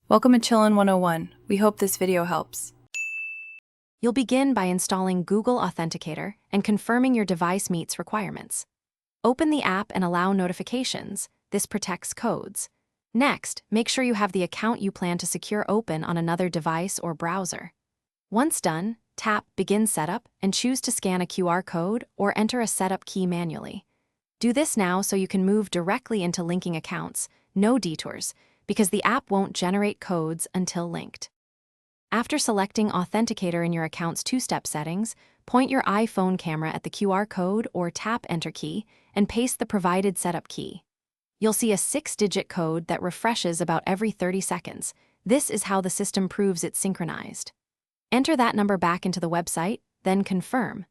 Welcome to Chillin' 101. We hope this video helps. You'll begin by installing Google Authenticator and confirming your device meets requirements. Open the app and allow notifications. This protects codes. Next, make sure you have the account you plan to secure open on another device or browser. Once done, tap Begin Setup and choose to scan a QR code or enter a setup key manually. Do this now so you can move directly into linking accounts, no detours, because the app won't generate codes until linked. After selecting Authenticator in your account's two-step settings, point your iPhone camera at the QR code or tap Enter key and paste the provided setup key. You'll see a 6-digit code that refreshes about every 30 seconds. This is how the system proves it's synchronized. Enter that number back into the website, then confirm.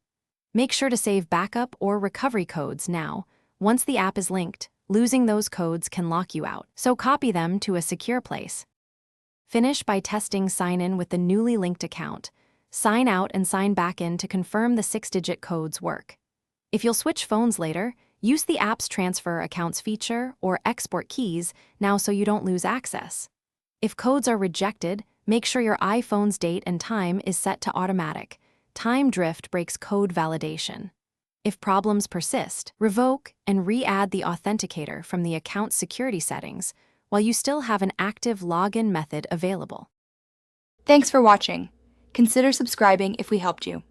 Make sure to save backup or recovery codes now. Once the app is linked, losing those codes can lock you out, so copy them to a secure place. Finish by testing sign-in with the newly linked account. Sign out and sign back in to confirm the 6-digit codes work. If you'll switch phones later, use the app's transfer accounts feature or export keys now so you don't lose access. If codes are rejected, make sure your iPhone's date and time is set to automatic. Time drift breaks code validation. If problems persist, revoke and re-add the authenticator from the account security settings while you still have an active login method available. Thanks for watching. Consider subscribing if we helped you.